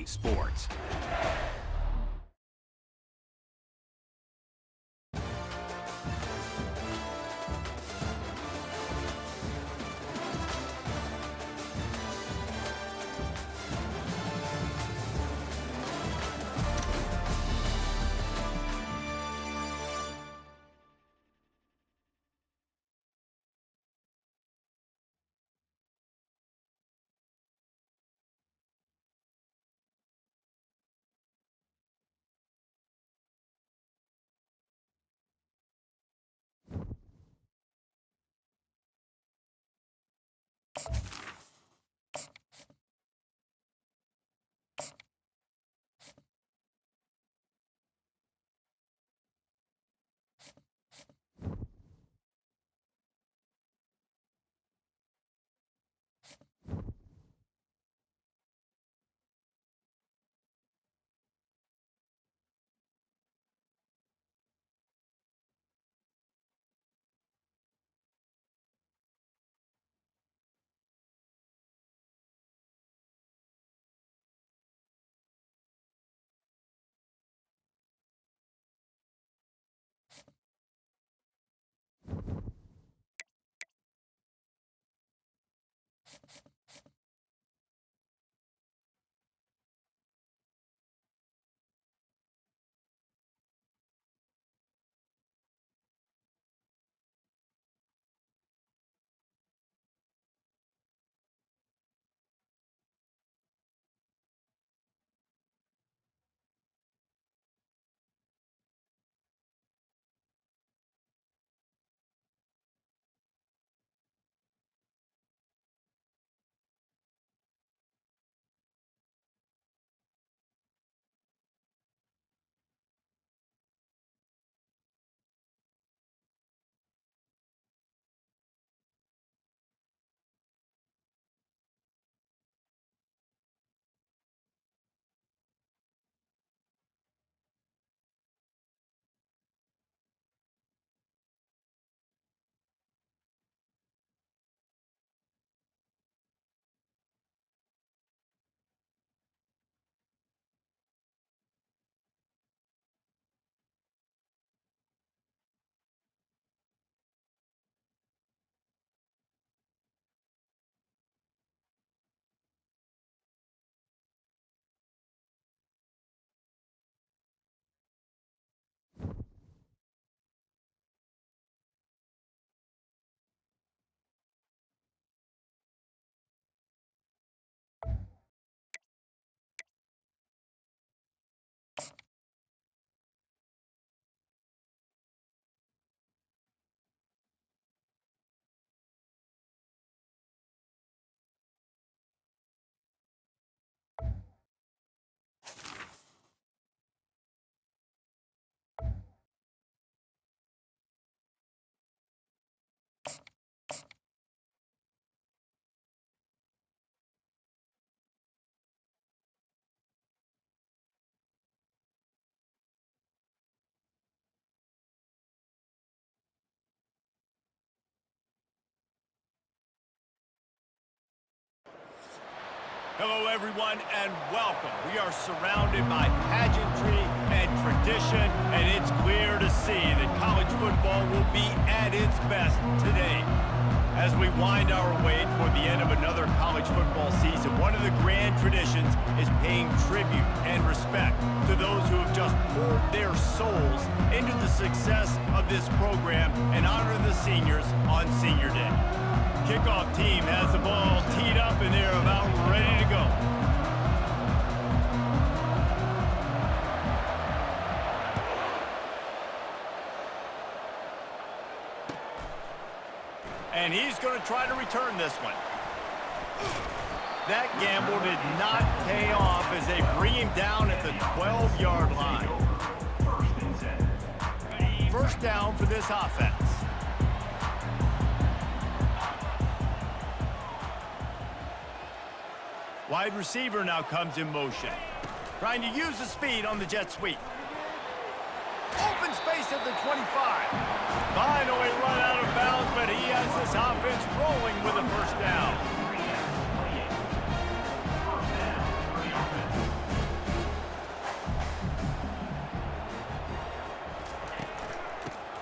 sports. Hello, everyone, and welcome. We are surrounded by pageantry and tradition, and it's clear to see that college football will be at its best today. As we wind our way toward the end of another college football season, one of the grand traditions is paying tribute and respect to those who have just poured their souls into the success of this program and honor the seniors on Senior Day. Kickoff team has the ball teed up and they're about ready to go. And he's going to try to return this one. That gamble did not pay off as they bring him down at the 12-yard line. First down for this offense. Wide receiver now comes in motion. Trying to use the speed on the jet sweep. Open space at the 25. Finally run out of bounds, but he has this offense rolling with a first down.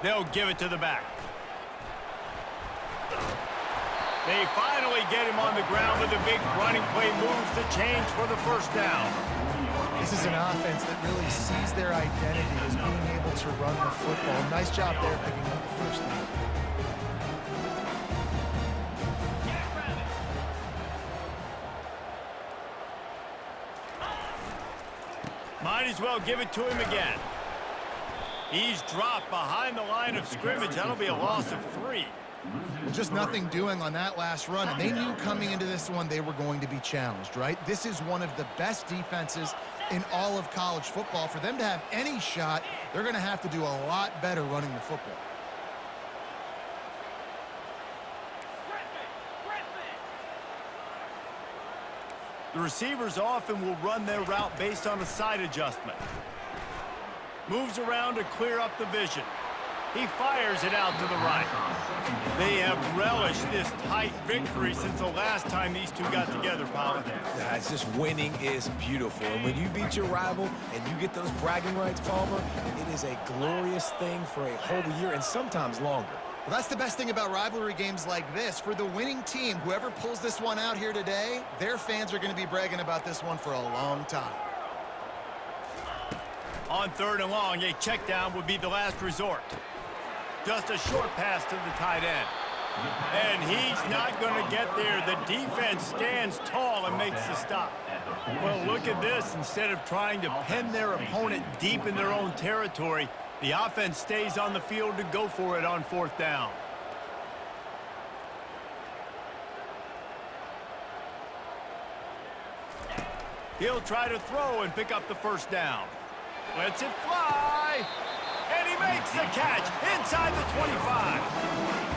They'll give it to the back. They finally get him on the ground with a big running play, moves the change for the first down. This is an offense that really sees their identity as being able to run the football. Nice job there picking up the first down. Might as well give it to him again. He's dropped behind the line of scrimmage. That'll be a loss of 3. Well, just nothing doing on that last run, and they knew coming into this one they were going to be challenged, right? This is one of the best defenses in all of college football. For them to have any shot, they're going to have to do a lot better running the football. The receivers often will run their route based on a side adjustment. Moves around to clear up the vision. He fires it out to the right. They have relished this tight victory since the last time these two got together, Pollard. Yeah, it's just winning is beautiful. And when you beat your rival and you get those bragging rights, Palmer, it is a glorious thing for a whole year and sometimes longer. Well, that's the best thing about rivalry games like this. For the winning team, whoever pulls this one out here today, their fans are going to be bragging about this one for a long time. On 3rd and long, a check down would be the last resort. Just a short pass to the tight end. And he's not going to get there. The defense stands tall and makes the stop. Well, look at this. Instead of trying to pin their opponent deep in their own territory, the offense stays on the field to go for it on 4th down. He'll try to throw and pick up the first down. Lets it fly. And he makes the catch inside the 25.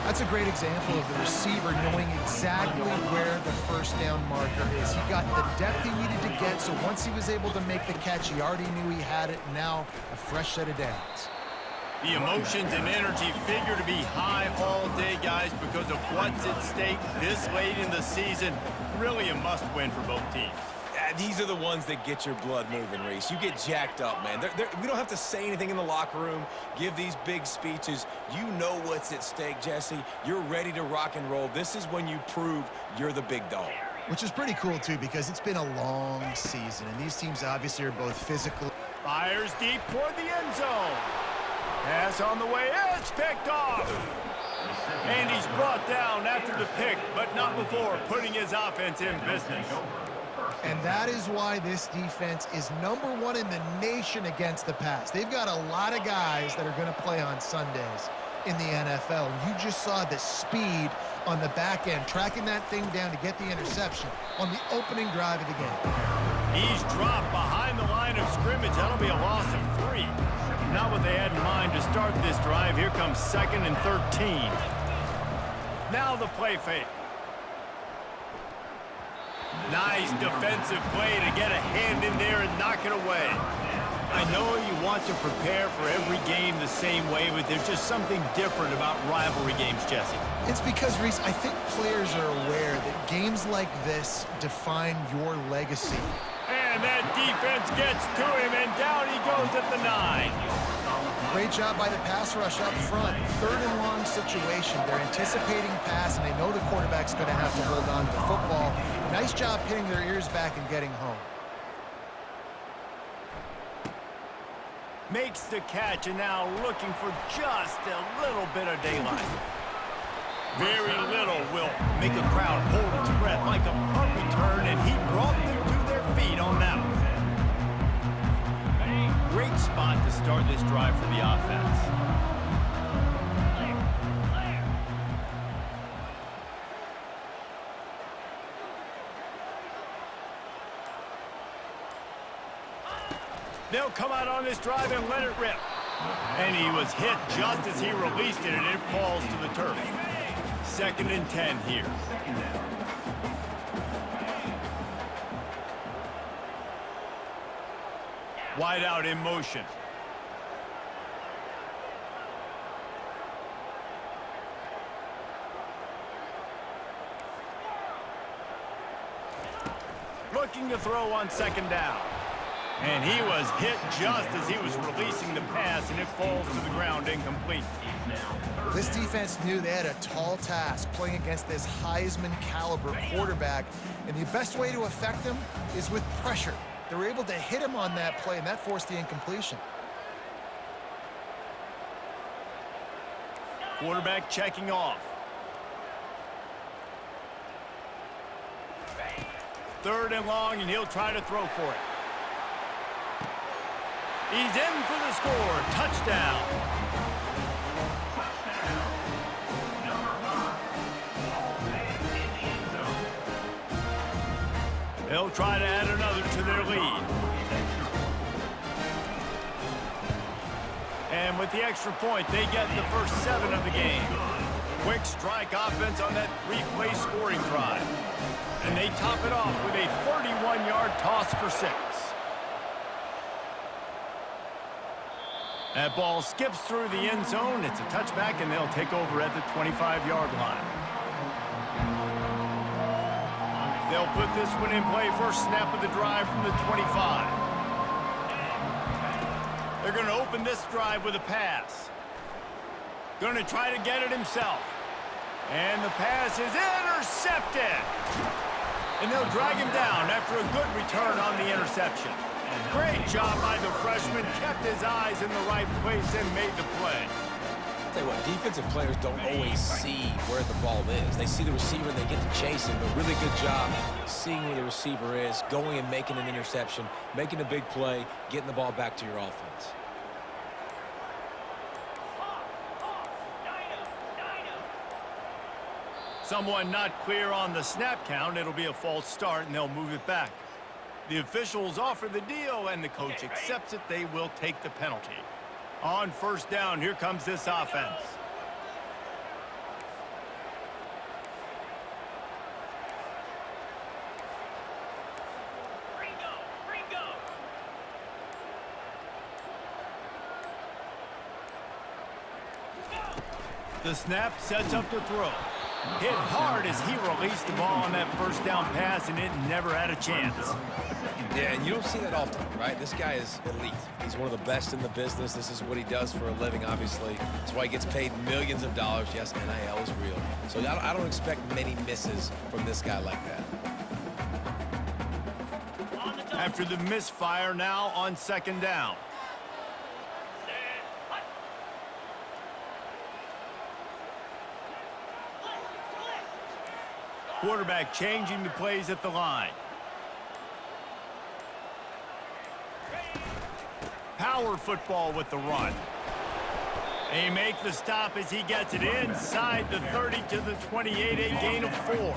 That's a great example of the receiver knowing exactly where the first down marker is. He got the depth he needed to get, so once he was able to make the catch, he already knew he had it. Now, a fresh set of downs. The emotions and energy figure to be high all day, guys, because of what's at stake this late in the season. Really a must-win for both teams. These are the ones that get your blood moving, Reese. You get jacked up, man. We don't have to say anything in the locker room, give these big speeches. You know what's at stake, Jesse. You're ready to rock and roll. This is when you prove you're the big dog. Which is pretty cool, too, because it's been a long season, and these teams obviously are both physical. Fires deep toward the end zone. Pass on the way. It's picked off. And he's brought down after the pick, but not before putting his offense in business. And that is why this defense is #1 in the nation against the pass. They've got a lot of guys that are going to play on Sundays in the NFL. And you just saw the speed on the back end, tracking that thing down to get the interception on the opening drive of the game. He's dropped behind the line of scrimmage. That'll be a loss of 3. Not what they had in mind to start this drive. Here comes 2nd and 13. Now the play fake. Nice defensive play to get a hand in there and knock it away. I know you want to prepare for every game the same way, but there's just something different about rivalry games, Jesse. It's because, Reese, I think players are aware that games like this define your legacy. And that defense gets to him, and down he goes at the 9. Great job by the pass rush up front. 3rd and long situation. They're anticipating pass, and they know the quarterback's going to have to hold on to the football. Nice job pinning their ears back and getting home. Makes the catch, and now looking for just a little bit of daylight. Very little will make a crowd hold its breath like a punt return, and he brought them to their feet on that one. Great spot to start this drive for the offense. They'll come out on this drive and let it rip. And he was hit just as he released it, and it falls to the turf. 2nd and 10 here. Wide out in motion. Looking to throw on 2nd down. And he was hit just as he was releasing the pass, and it falls to the ground incomplete. This defense knew they had a tall task playing against this Heisman caliber quarterback, and the best way to affect him is with pressure. They were able to hit him on that play, and that forced the incompletion. Quarterback checking off. Third and long, and he'll try to throw for it. He's in for the score. Touchdown. They'll try to add another to their lead. And with the extra point, they get the first 7 of the game. Quick strike offense on that 3-play scoring drive. And they top it off with a 31-yard toss for 6. That ball skips through the end zone. It's a touchback, and they'll take over at the 25-yard line. They'll put this one in play. First snap of the drive from the 25. They're going to open this drive with a pass. Going to try to get it himself. And the pass is intercepted. And they'll drag him down after a good return on the interception. Great job by the freshman. Kept his eyes in the right place and made the play. I'll tell you what, defensive players don't always see where the ball is. They see the receiver and they get to chase him. But really good job seeing where the receiver is, going and making an interception, making a big play, getting the ball back to your offense. Someone not clear on the snap count. It'll be a false start, and they'll move it back. The officials offer the deal, and the coach accepts it. They will take the penalty. On first down, here comes this offense. The snap sets up the throw. Hit hard as he released the ball on that first down pass, and it never had a chance. Yeah, and you don't see that often, right? This guy is elite. He's one of the best in the business. This is what he does for a living, obviously. That's why he gets paid millions of dollars. Yes, NIL is real. So I don't expect many misses from this guy like that. After the misfire, now on second down. Quarterback changing the plays at the line. Power football with the run. They make the stop as he gets it inside the 30 to the 28, a gain of 4.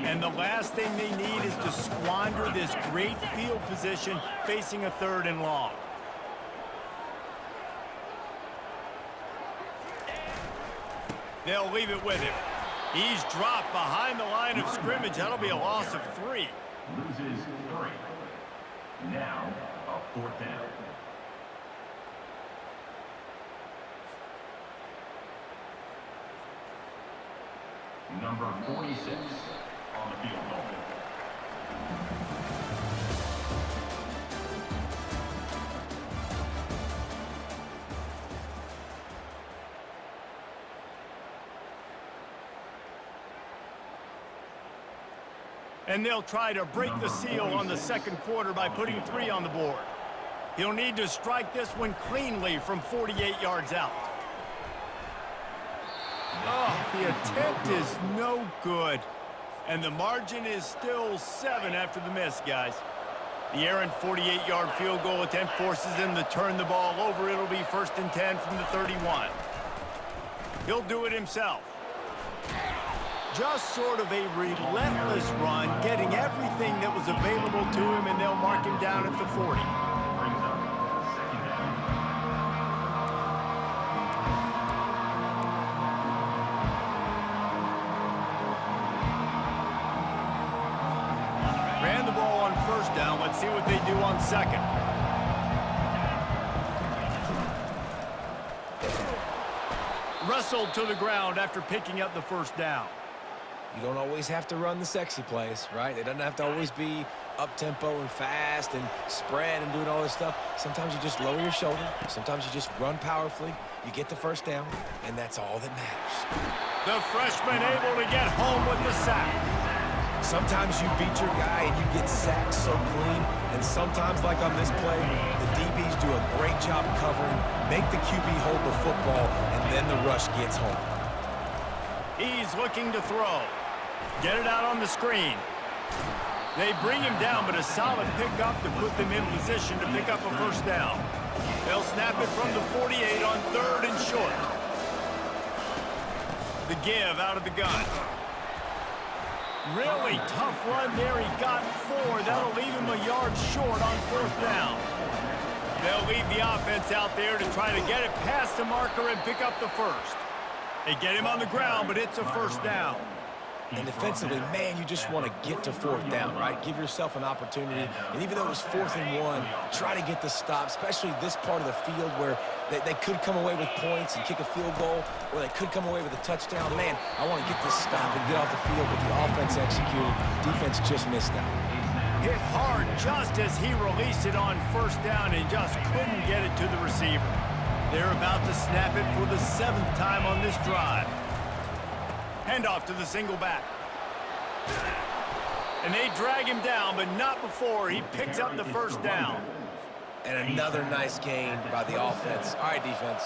And the last thing they need is to squander this great field position facing a 3rd and long. They'll leave it with him. He's dropped behind the line of scrimmage. That'll be a loss of 3. Loses 3. Now, a 4th down. Number 46 on the field goal. And they'll try to break the seal on the second quarter by putting 3 on the board. He'll need to strike this one cleanly from 48 yards out. Oh, the attempt is no good. And the margin is still 7 after the miss, guys. The errant 48-yard field goal attempt forces him to turn the ball over. It'll be 1st and 10 from the 31. He'll do it himself. Just sort of a relentless run, getting everything that was available to him, and they'll mark him down at the 40. Ran the ball on first down. Let's see what they do on second. Wrestled to the ground after picking up the first down. You don't always have to run the sexy plays, right? It doesn't have to always be up-tempo and fast and spread and doing all this stuff. Sometimes you just lower your shoulder. Sometimes you just run powerfully. You get the first down, and that's all that matters. The freshman able to get home with the sack. Sometimes you beat your guy and you get sacked so clean, and sometimes, like on this play, the DBs do a great job covering, make the QB hold the football, and then the rush gets home. He's looking to throw. Get it out on the screen. They bring him down, but a solid pickup to put them in position to pick up a first down. They'll snap it from the 48 on 3rd and short. The give out of the gun. Really tough run there. He got 4. That'll leave him a yard short on 4th down. They'll leave the offense out there to try to get it past the marker and pick up the first. They get him on the ground, but it's a first down. And defensively, man, you just want to get to 4th down, right? Give yourself an opportunity. And even though it was 4th and 1, try to get the stop, especially this part of the field where they could come away with points and kick a field goal, or they could come away with a touchdown. Man, I want to get this stop and get off the field, but the offense executed. Defense just missed out. Hit hard just as he released it on first down and just couldn't get it to the receiver. They're about to snap it for the 7th time on this drive. Handoff to the single back. And they drag him down, but not before he picks up the first down. And another nice gain by the offense. All right, defense,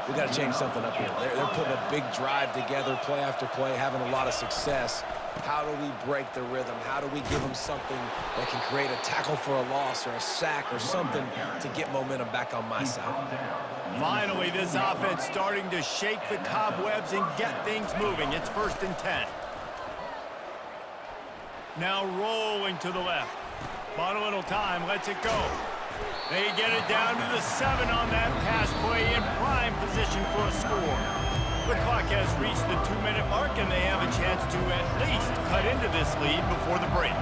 we got to change something up here. They're putting a big drive together, play after play, having a lot of success. How do we break the rhythm? How do we give them something that can create a tackle for a loss or a sack or something to get momentum back on my side? Finally, this offense starting to shake the cobwebs and get things moving. It's 1st and 10. Now rolling to the left. Bought a little time, lets it go. They get it down to the 7 on that pass play in prime position for a score. The clock has reached the 2-minute mark, and they have a chance to at least cut into this lead before the break.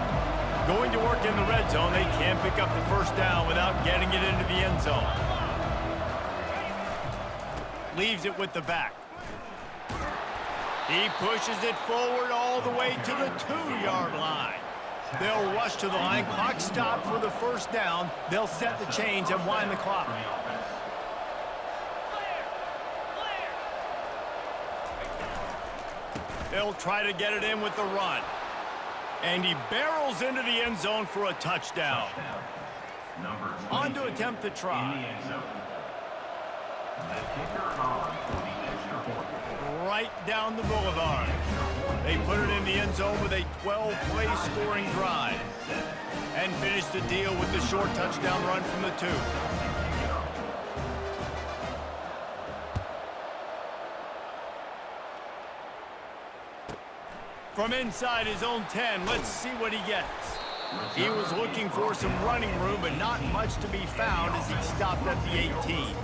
Going to work in the red zone, they can pick up the first down without getting it into the end zone. Leaves it with the back. He pushes it forward all the way to the 2-yard line. They'll rush to the line. Clock stopped for the first down. They'll set the chains and wind the clock. They'll try to get it in with the run. And he barrels into the end zone for a touchdown. On to attempt the try. Right down the boulevard. They put it in the end zone with a 12-play scoring drive. And finish the deal with the short touchdown run from the 2. From inside his own 10, let's see what he gets. He was looking for some running room, but not much to be found as he stopped at the 18.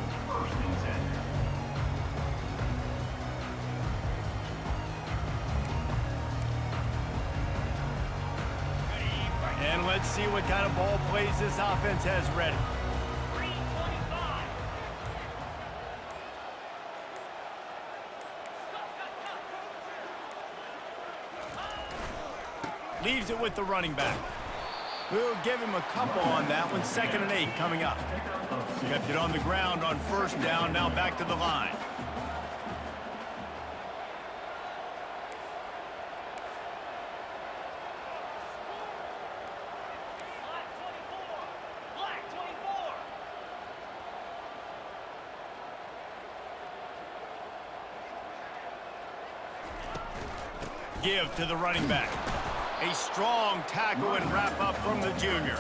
And let's see what kind of ball plays this offense has ready. Leaves it with the running back. We'll give him a couple on that one. 2nd and 8 coming up. Kept it on the ground on first down. Now back to the line. Give to the running back. A strong tackle and wrap up from the junior.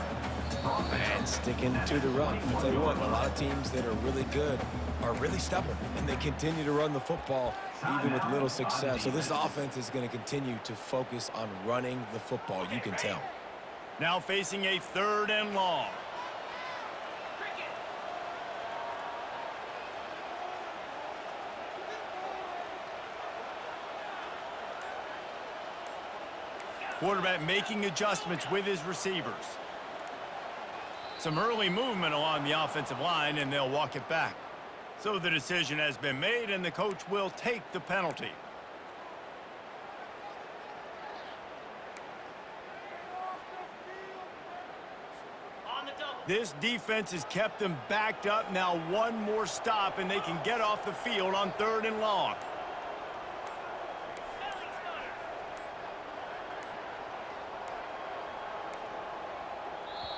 And sticking to the run. I'll tell you what, a lot of teams that are really good are really stubborn, and they continue to run the football even with little success. So this offense is going to continue to focus on running the football, you can tell. Now facing a 3rd and long. Quarterback making adjustments with his receivers. Some early movement along the offensive line, and they'll walk it back. So the decision has been made, and the coach will take the penalty. This defense has kept them backed up. Now one more stop, and they can get off the field on 3rd and long.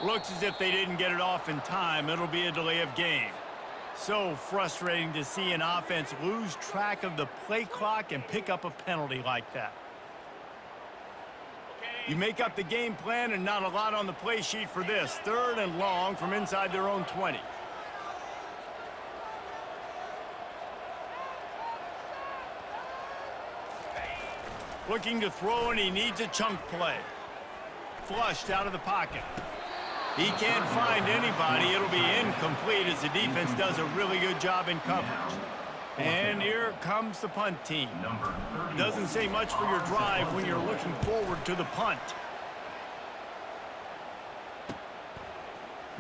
Looks as if they didn't get it off in time. It'll be a delay of game. So frustrating to see an offense lose track of the play clock and pick up a penalty like that. You make up the game plan and not a lot on the play sheet for this. 3rd and long from inside their own 20. Looking to throw, and he needs a chunk play. Flushed out of the pocket. He can't find anybody. It'll be incomplete as the defense does a really good job in coverage. And here comes the punt team. Doesn't say much for your drive when you're looking forward to the punt.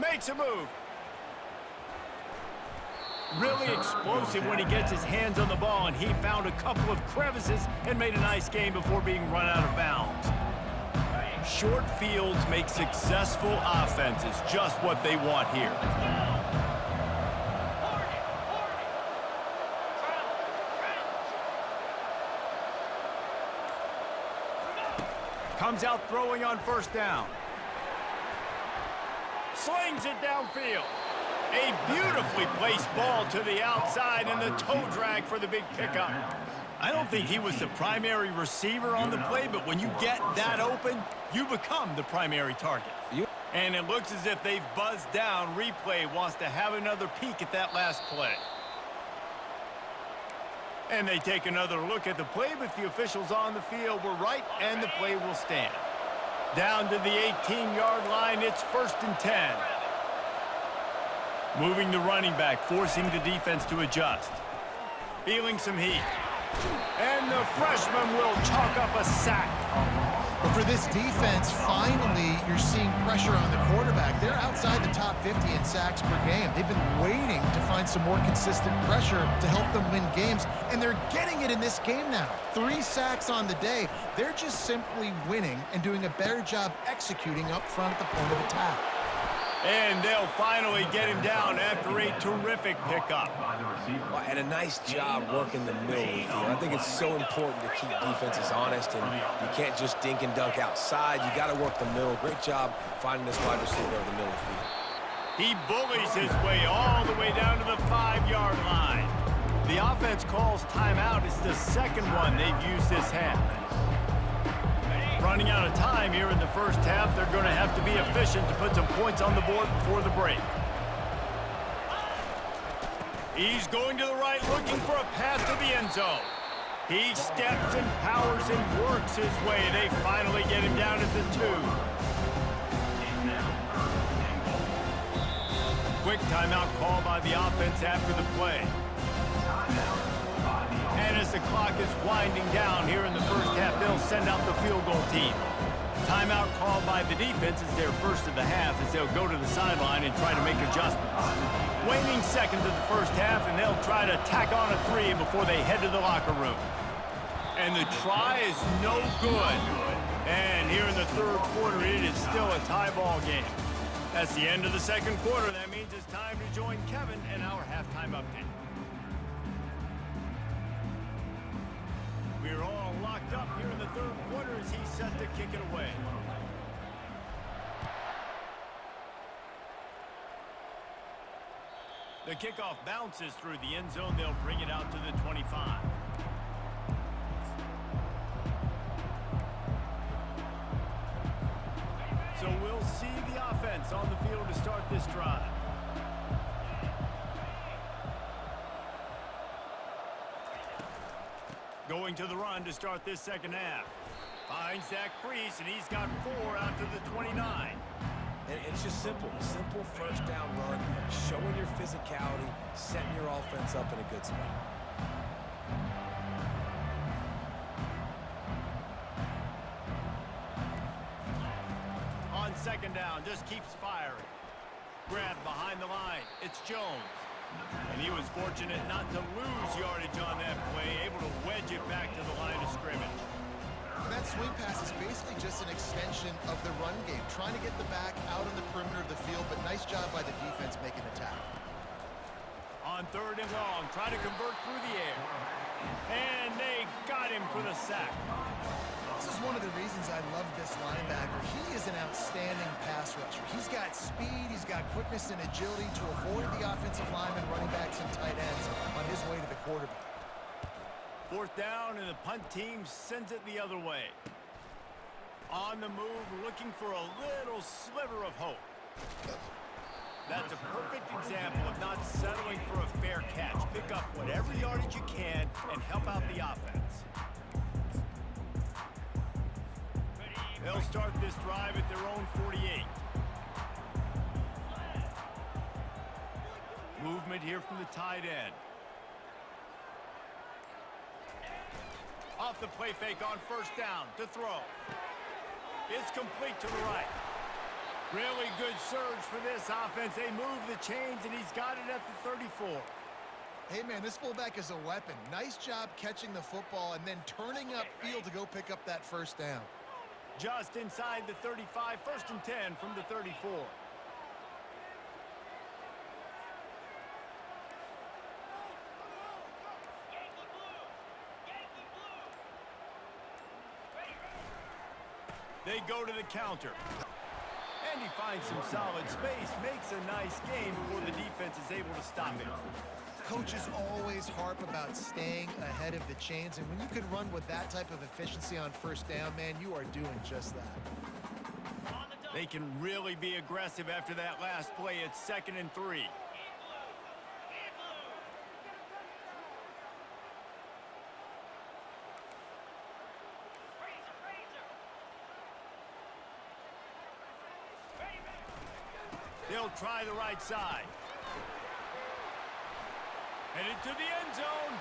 Makes a move. Really explosive when he gets his hands on the ball, and he found a couple of crevices and made a nice game before being run out of bounds. Short fields make successful offenses just what they want here. Comes out throwing on 1st down. Slings it downfield. A beautifully placed ball to the outside, and the toe drag for the big pickup. I don't think he was the primary receiver on the play, but when you get that open, you become the primary target. And it looks as if they've buzzed down. Replay wants to have another peek at that last play. And they take another look at the play, but the officials on the field were right, and the play will stand. Down to the 18-yard line, it's 1st and 10. Moving the running back, forcing the defense to adjust. Feeling some heat. And the freshman will chalk up a sack. But for this defense, finally, you're seeing pressure on the quarterback. They're outside the top 50 in sacks per game. They've been waiting to find some more consistent pressure to help them win games, and they're getting it in this game now. 3 sacks on the day. They're just simply winning and doing a better job executing up front at the point of attack. And they'll finally get him down after a terrific pickup. And a nice job working the middle of the field. I think it's so important to keep defenses honest, and you can't just dink and dunk outside. You got to work the middle. Great job finding this wide receiver over the middle of the field. He bullies his way all the way down to the 5-yard line. The offense calls timeout. It's the second one they've used this half. Running out of time here in the first half. They're going to have to be efficient to put some points on the board before the break. He's going to the right, looking for a pass to the end zone. He steps and powers and works his way. They finally get him down at the 2. Quick timeout call by the offense after the play. And as the clock is winding down here in the first half, they'll send out the field goal team. Timeout called by the defense is their first of the half as they'll go to the sideline and try to make adjustments. Waning seconds of the first half, and they'll try to tack on a 3 before they head to the locker room. And the try is no good. And here in the 3rd quarter, it is still a tie ball game. That's the end of the 2nd quarter. That means it's time to join Kevin and our halftime update. We're all locked up here in the 3rd quarter as he's set to kick it away. The kickoff bounces through the end zone. They'll bring it out to the 25. So we'll see the offense on the field to start this drive. Going to the run to start this second half. Finds that crease, and he's got 4 out to the 29. And it's just simple. A simple first down run, showing your physicality, setting your offense up in a good spot. On second down, just keeps firing. Grabbed behind the line. It's Jones. And he was fortunate not to lose yardage on that play, able to wedge it back to the line of scrimmage. That swing pass is basically just an extension of the run game, trying to get the back out on the perimeter of the field, but nice job by the defense making the tackle. On 3rd and long, try to convert through the air. And they got him for the sack. This is one of the reasons I love this linebacker. He is an outstanding pass rusher. He's got speed, he's got quickness and agility to avoid the offensive linemen, running backs, and tight ends on his way to the quarterback. 4th down, and the punt team sends it the other way. On the move, looking for a little sliver of hope. That's a perfect example of not settling for a fair catch. Pick up whatever yardage you can and help out the offense. They'll start this drive at their own 48. Movement here from the tight end. Off the play fake on 1st down to throw. It's complete to the right. Really good surge for this offense. They move the chains, and he's got it at the 34. Hey, man, this fullback is a weapon. Nice job catching the football and then turning upfield to go pick up that 1st down. Just inside the 35, 1st and 10 from the 34. They go to the counter. And he finds some solid space, makes a nice gain before the defense is able to stop him. Coaches always harp about staying ahead of the chains, and when you can run with that type of efficiency on 1st down, man, you are doing just that. They can really be aggressive after that last play. It's 2nd and 3. They'll try the right side. Headed to the end zone.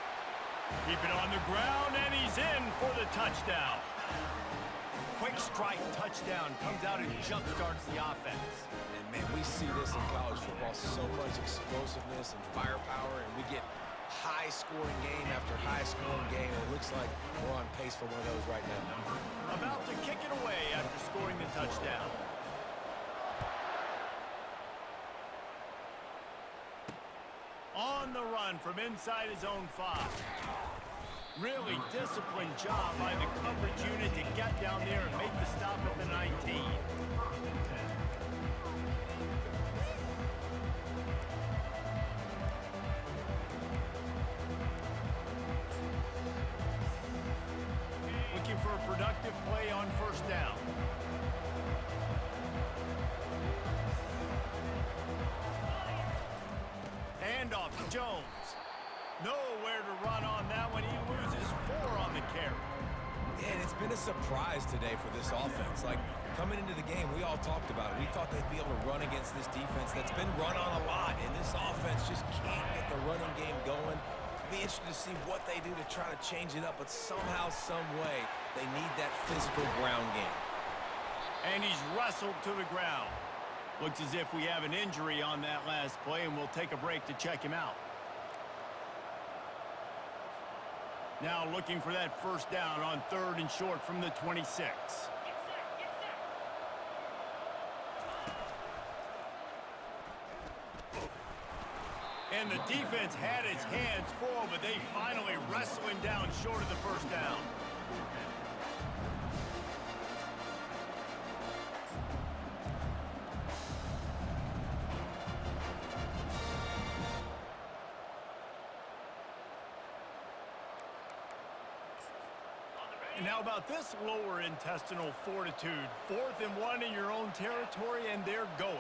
Keep it on the ground, and he's in for the touchdown. Quick strike touchdown comes out and jump-starts the offense. And, man, we see this in college football, so much explosiveness and firepower, and we get high-scoring game after high-scoring game, and it looks like we're on pace for one of those right now. About to kick it away after scoring the touchdown. On the run from inside his own 5. Really disciplined job by the coverage unit to get down there and make the stop at the 19. Looking for a productive play on 1st down. Handoff to Jones. Nowhere to run on that one. He loses 4 on the carry. Yeah, and it's been a surprise today for this offense. Like, coming into the game, we all talked about it. We thought they'd be able to run against this defense that's been run on a lot, and this offense just can't get the running game going. Be interested to see what they do to try to change it up, but somehow, some way, they need that physical ground game. And he's wrestled to the ground. Looks as if we have an injury on that last play, and we'll take a break to check him out. Now looking for that 1st down on 3rd and short from the 26. And the defense had his hands full, but they finally wrestle him down short of the 1st down. And how about this lower intestinal fortitude? 4th and 1 in your own territory, and they're going.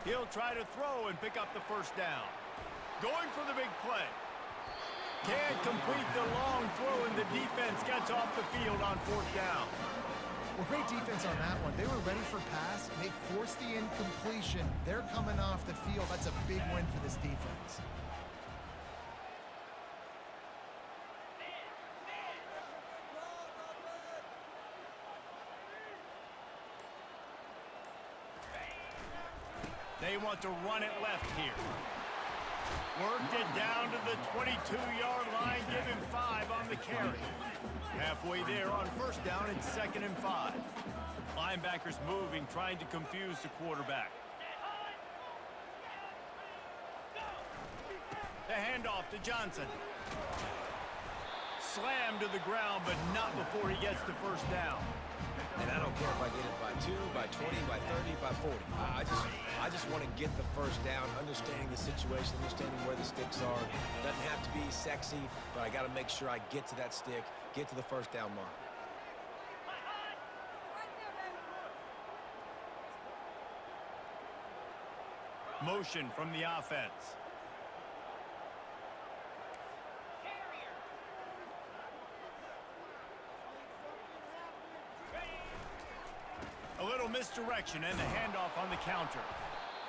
He'll try to throw and pick up the 1st down. Going for the big play. Can't complete the long throw, and the defense gets off the field on 4th down. Well, great defense on that one. They were ready for pass, and they forced the incompletion. They're coming off the field. That's a big win for this defense. They want to run it left here. Worked it down to the 22-yard line, give him 5 on the carry. Halfway there on first down, it's 2nd and 5. Linebackers moving, trying to confuse the quarterback. The handoff to Johnson. Slammed to the ground, but not before he gets the first down. And I don't care if I get it by 2, by 20, by 30, by 40. I just want to get the first down, understanding the situation, understanding where the sticks are. Doesn't have to be sexy, but I got to make sure I get to that stick, get to the first down mark. Motion from the offense. A little misdirection and the handoff on the counter.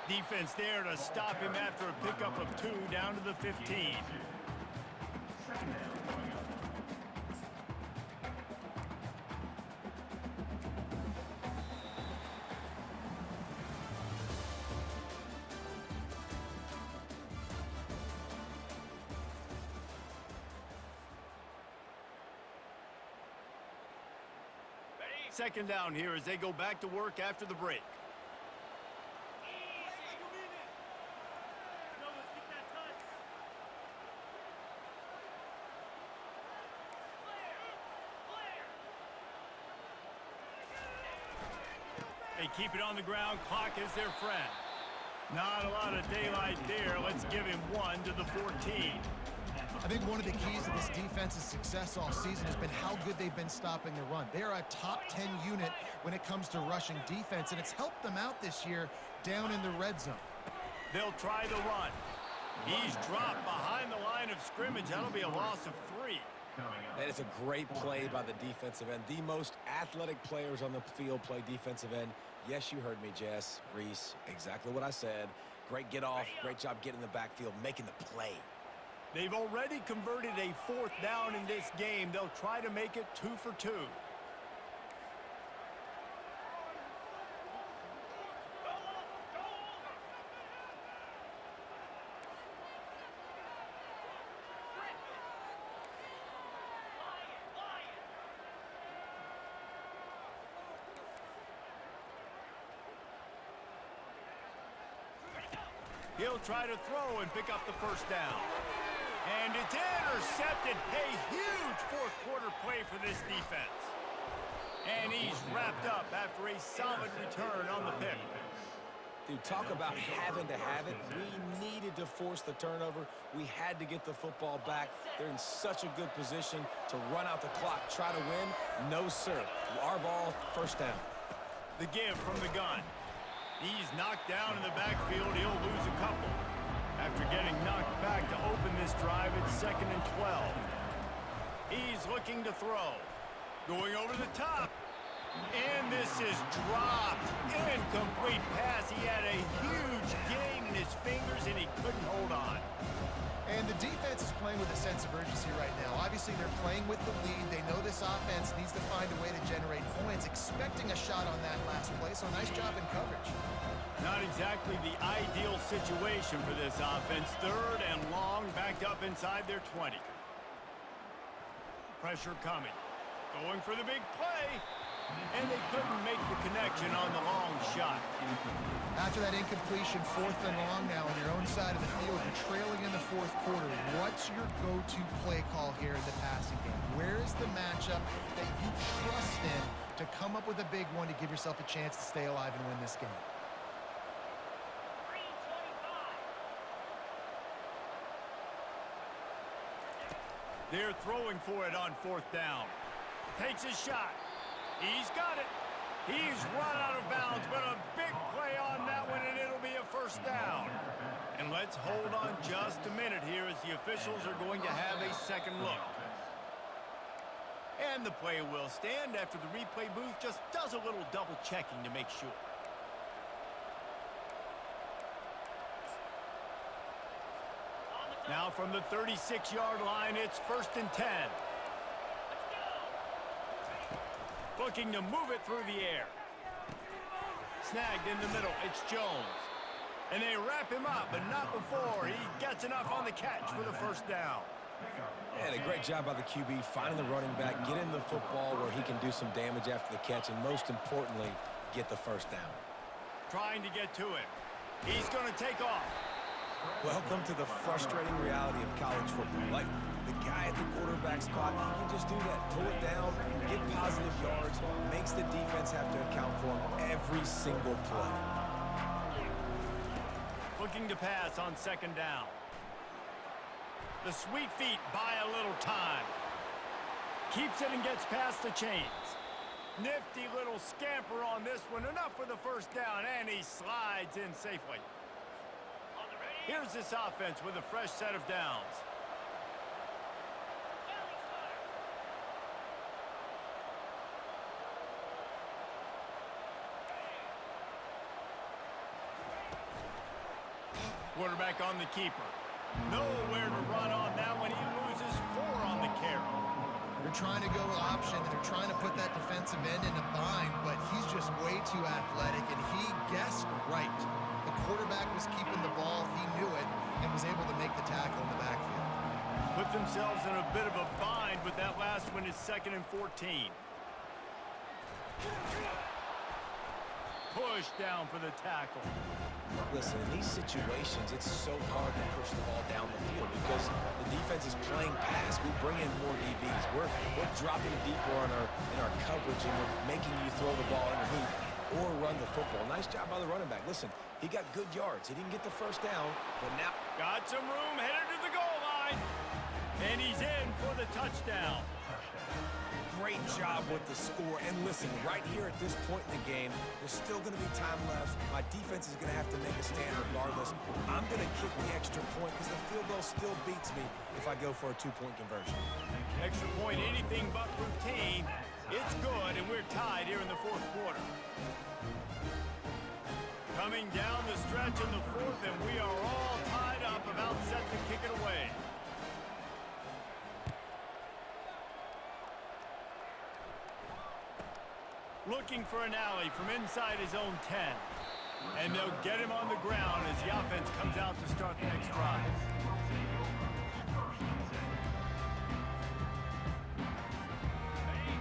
Defense there to stop him after a pickup of 2 down to the 15. Second down here as they go back to work after the break. They keep it on the ground. Clock is their friend. Not a lot of daylight there. Let's give him 1 to the 14. I think one of the keys to this defense's success all season has been how good they've been stopping the run. They are a top 10 unit when it comes to rushing defense, and it's helped them out this year down in the red zone. They'll try the run. He's dropped behind the line of scrimmage. That'll be a loss of 3. That is a great play by the defensive end. The most athletic players on the field play defensive end. Yes, you heard me, Jess, Reese, exactly what I said. Great get off, great job getting in the backfield, making the play. They've already converted a 4th down in this game. They'll try to make it 2 for 2. He'll try to throw and pick up the first down. And it's intercepted. A huge fourth-quarter play for this defense. And he's wrapped up after a solid return on the pick. Dude, talk about having to have it. We needed to force the turnover. We had to get the football back. They're in such a good position to run out the clock, try to win. No, sir. Our ball, first down. The give from the gun. He's knocked down in the backfield. He'll lose a couple. After getting knocked back to open this drive, it's 2nd and 12. He's looking to throw. Going over the top. And this is dropped. Incomplete pass. He had a huge gain in his fingers, and he couldn't hold on. And the defense is playing with a sense of urgency right now. Obviously, they're playing with the lead. They know this offense needs to find a way to generate points, expecting a shot on that last play, so nice job in coverage. Not exactly the ideal situation for this offense. 3rd and long, backed up inside their 20. Pressure coming. Going for the big play. And they couldn't make the connection on the long shot. After that incompletion, 4th and long now on your own side of the field, you're trailing in the 4th quarter. What's your go-to play call here in the passing game? Where is the matchup that you trust in to come up with a big one to give yourself a chance to stay alive and win this game? They're throwing for it on 4th down. Takes a shot. He's got it. He's run out of bounds, but a big play on that one, and it'll be a first down. And let's hold on just a minute here as the officials are going to have a second look. And the play will stand after the replay booth just does a little double checking to make sure. Now from the 36-yard line, it's 1st and 10. Looking to move it through the air. Snagged in the middle, it's Jones. And they wrap him up, but not before he gets enough on the catch for the first down. And a great job by the QB finding the running back, getting the football where he can do some damage after the catch, and most importantly, get the first down. Trying to get to him. He's going to take off. Welcome to the frustrating reality of college football. Like, the guy at the quarterback spot, he can just do that. Pull it down, get positive yards, makes the defense have to account for him every single play. Looking to pass on second down. The sweet feet buy a little time. Keeps it and gets past the chains. Nifty little scamper on this one. Enough for the first down, and he slides in safely. Here's this offense with a fresh set of downs. Quarterback on the keeper. Nowhere to run on that one. He loses 4 on the carry. They're trying to go option, and they're trying to put that defensive end in a bind, but he's just way too athletic, and he guessed right. The quarterback was keeping the ball. He knew it and was able to make the tackle in the backfield. Put themselves in a bit of a bind, but that last one is 2nd and 14. Push down for the tackle. Listen, in these situations, it's so hard to push the ball down the field because the defense is playing pass. We bring in more DBs. We're dropping deeper in our coverage, and we're making you throw the ball underneath or run the football. Nice job by the running back. Listen, he got good yards. He didn't get the first down, but now... Got some room, headed to the goal line. And he's in for the touchdown. Great job with the score. And listen, right here at this point in the game, there's still going to be time left. My defense is going to have to make a stand regardless. I'm going to kick the extra point because the field goal still beats me if I go for a 2-point conversion. Extra point, anything but routine. It's good, and we're tied here in the 4th quarter. Coming down the stretch in the 4th, and we are all tied up, about set to kick it away. Looking for an alley from inside his own 10. And they'll get him on the ground as the offense comes out to start the next drive.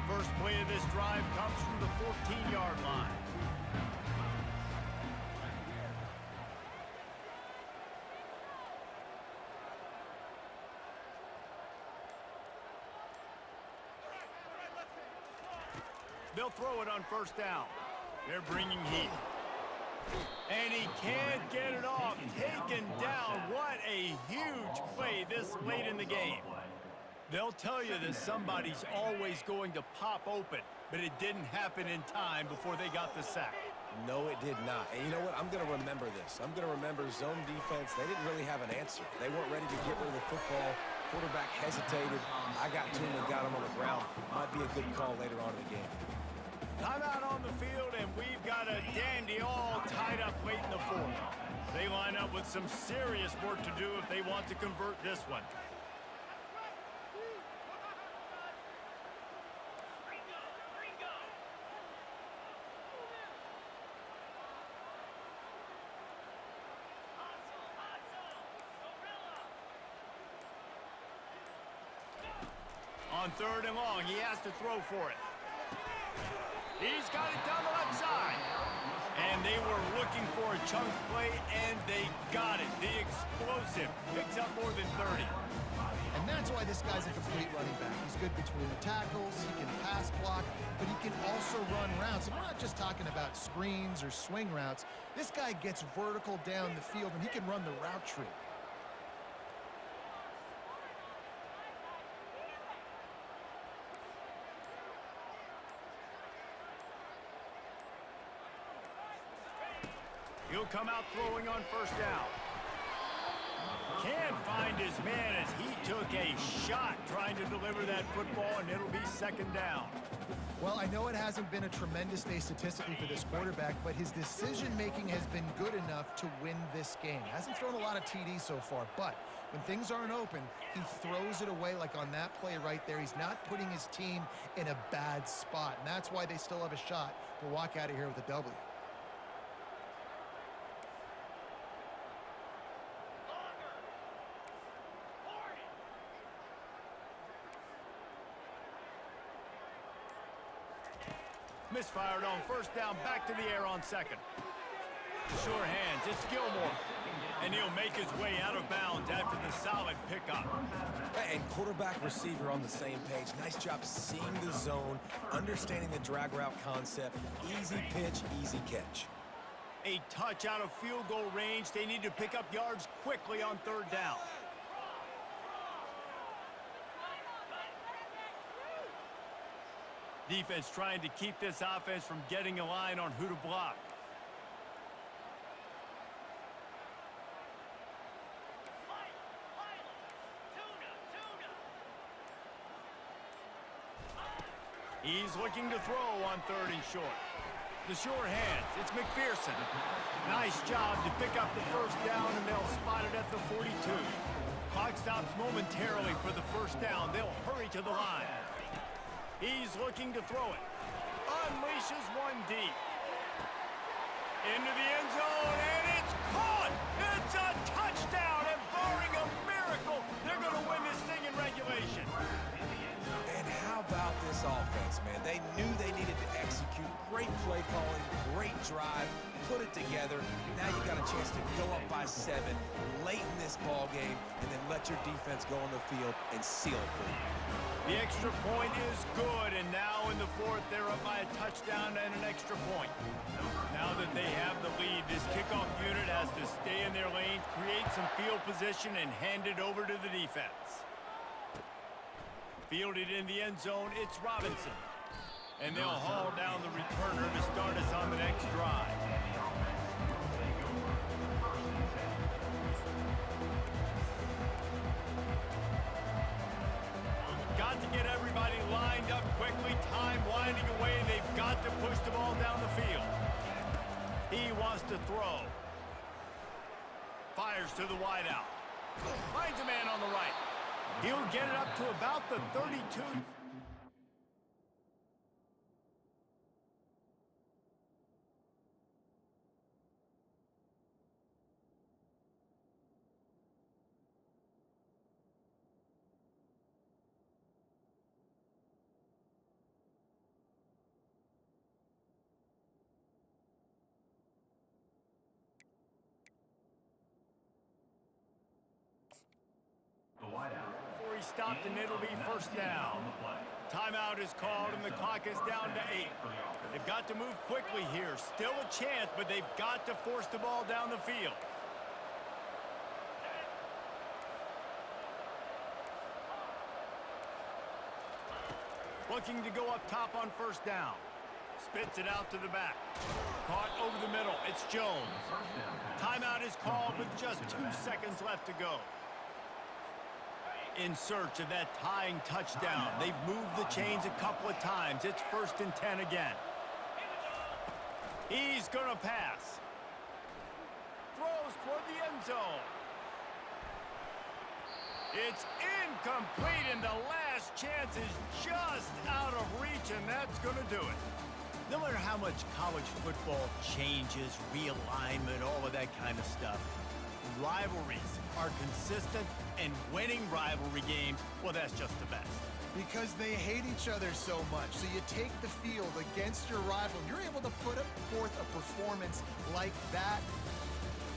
First play of this drive comes from the 14-yard line. They'll throw it on first down. They're bringing heat. And he can't get it off. Taken down. What a huge play this late in the game. They'll tell you that somebody's always going to pop open, but it didn't happen in time before they got the sack. No, it did not. And you know what? I'm going to remember this. I'm going to remember zone defense. They didn't really have an answer. They weren't ready to get rid of the football. Quarterback hesitated. I got to him and got him on the ground. Might be a good call later on in the game. Timeout on the field, and we've got a dandy all tied up late in the 4th. They line up with some serious work to do if they want to convert this one. On 3rd and long, he has to throw for it. He's got it down the left side. And they were looking for a chunk play, and they got it. The explosive picks up more than 30. And that's why this guy's a complete running back. He's good between the tackles, he can pass block, but he can also run routes. And we're not just talking about screens or swing routes. This guy gets vertical down the field, and he can run the route tree. He'll come out throwing on first down. Can't find his man as he took a shot trying to deliver that football, and it'll be 2nd down. Well, I know it hasn't been a tremendous day statistically for this quarterback, but his decision-making has been good enough to win this game. Hasn't thrown a lot of TDs so far, but when things aren't open, he throws it away like on that play right there. He's not putting his team in a bad spot, and that's why they still have a shot to walk out of here with a W. Misfired on first down, back to the air on second. Sure hands, it's Gilmore. And he'll make his way out of bounds after the solid pickup. And quarterback receiver on the same page. Nice job seeing the zone, understanding the drag route concept. Easy pitch, easy catch. A touch out of field goal range. They need to pick up yards quickly on third down. Defense trying to keep this offense from getting a line on who to block. He's looking to throw on third and short. The sure hands, it's McPherson. Nice job to pick up the first down, and they'll spot it at the 42. Clock stops momentarily for the first down. They'll hurry to the line. He's looking to throw it. Unleashes one deep. Into the end zone, and it's caught! It's a touchdown, and barring a miracle, they're going to win this thing in regulation. And how about this offense, man? They knew they needed to execute. Great play calling, great drive, put it together. Now you got a chance to go up by 7 late in this ball game and then let your defense go on the field and seal it for you. The extra point is good, and now in the fourth, they're up by a touchdown and an extra point. Now that they have the lead, this kickoff unit has to stay in their lane, create some field position, and hand it over to the defense. Fielded in the end zone, it's Robinson. And they'll haul down the returner to start us on the next drive. Got to get everybody lined up quickly. Time winding away. They've got to push the ball down the field. He wants to throw. Fires to the wideout. Finds a man on the right. He'll get it up to about the 32. The wideout. Before he stopped, and it'll be first down. Timeout is called, and the clock is down to 8. They've got to move quickly here. Still a chance, but they've got to force the ball down the field. Looking to go up top on first down. Spits it out to the back. Caught over the middle. It's Jones. Timeout is called with just 2 seconds left to go. In search of that tying touchdown. They've moved the chains a couple of times. It's 1st and 10 again. He's going to pass. Throws toward the end zone. It's incomplete, and the last chance is just out of reach, and that's going to do it. No matter how much college football changes, realignment, all of that kind of stuff, rivalries are consistent, and winning rivalry games, well, that's just the best. Because they hate each other so much. So you take the field against your rival. You're able to put forth a performance like that.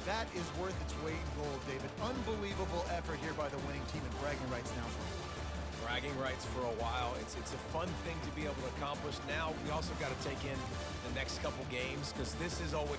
That is worth its weight in gold, David. Unbelievable effort here by the winning team, and bragging rights now for them. Bragging rights for a while. It's a fun thing to be able to accomplish. Now we also got to take in the next couple games, because this is always